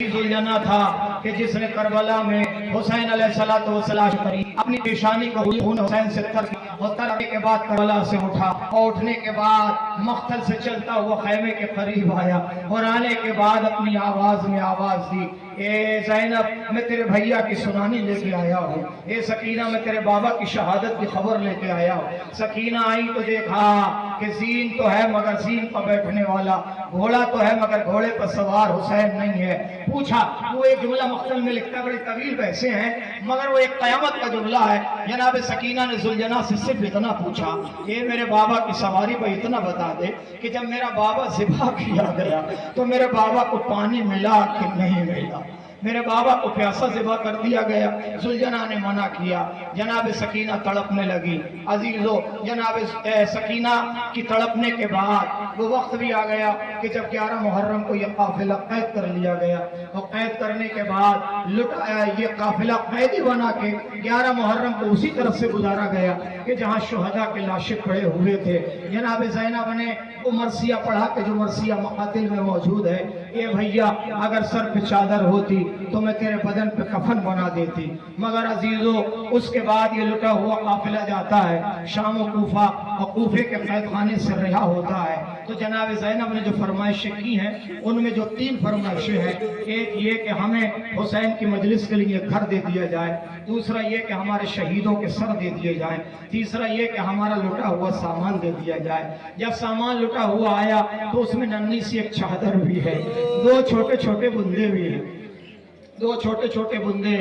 वही ज़ुलजना था कि जिसने करबला में हुसैन अलैहिस्सलाम करी अपनी पेशानी को खून हुसैन से तर और तरने के बाद करबला से उठा और उठने के बाद मख्तल से चलता हुआ खैमे के करीब आया और आने के बाद अपनी आवाज में आवाज दी, ए ज़ैनब मैं तेरे भैया की सुनानी लेके आया हूँ, ए सकीना मैं तेरे बाबा की शहादत की खबर लेके आया हूँ। सकीना आई तो देखा कि ज़ीन तो है मगर ज़ीन पर बैठने वाला, घोड़ा तो है मगर घोड़े पर सवार हुसैन नहीं है। पूछा, वो एक जुमला मख्तल में लिखता बड़े तवील वैसे हैं मगर वो एक क़यामत का जुमला है। जनाब सकीना ने ज़ुलजना से सिर्फ इतना पूछा, ये मेरे बाबा की सवारी पर इतना बता दे कि जब मेरा बाबा ज़िबा किया गया तो मेरे बाबा को पानी मिला कि नहीं मिला, मेरे बाबा को प्यासा ज़िबा कर दिया गया। ज़ुलजना ने मना किया। जनाब सकीना तड़पने लगी। अजीज़ो, जनाब सकीना की तड़पने के बाद वो वक्त भी आ गया कि जब 11 मुहर्रम को यह काफिला कैद कर लिया गया और कैद करने के बाद लुटाया, ये काफिला कैदी बना के 11 मुहर्रम को उसी तरफ से गुजारा गया कि जहाँ शुहदा के लाशें पड़े हुए थे। जनाब ज़ैनब ने वो मरसिया पढ़ा के जो मरसिया मकातिल में मौजूद है, ये भैया अगर सर पे चादर होती तो मैं तेरे बदन पे कफन बना देती। मगर अजीजों, उसके बाद ये लुटा हुआ काफिला जाता है शाम और कूफा और कूफे के कैद खाने से रिहा होता है। तो जनाब ज़ैनब ने जो फरमाइशें की हैं उनमें जो 3 फरमाइशें हैं, एक ये कि हमें हुसैन की मजलिस के लिए घर दे दिया जाए, दूसरा ये कि हमारे शहीदों के सर दे दिए जाएं, तीसरा ये कि हमारा लुटा हुआ सामान दे दिया जाए। जब सामान लुटा हुआ आया तो उसमें नन्ही सी एक चादर भी है, 2 छोटे छोटे बुंदे भी हैं, 2 छोटे छोटे बुंदे,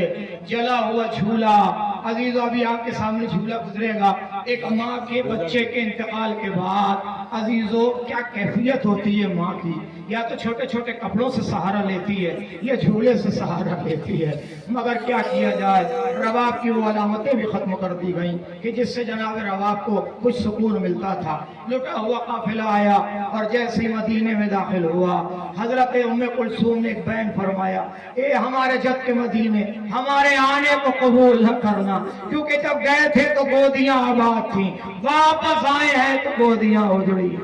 जला हुआ झूला। अजीज़ों, अभी आपके सामने झूला गुजरेगा। एक माँ के बच्चे के इंतकाल के बाद अजीज़ों क्या कैफियत होती है माँ की, या तो छोटे छोटे कपड़ों से सहारा लेती है या झूले से सहारा लेती है। मगर क्या किया जाए, रवाब की वो अलामतें भी ख़त्म कर दी गई कि जिससे जनाब रवाब को कुछ सुकून मिलता था। लुटा हुआ काफिला आया और जैसे ही मदीने में दाखिल हुआ, हजरत उम्मे कुलसूम ने एक बैन फरमाया, ए हमारे जद के मदीने, हमारे आने को कबूल न करना, क्योंकि जब गए थे तो गोदियां आबाद थी, वापस आए हैं तो गोदियां उजड़ी।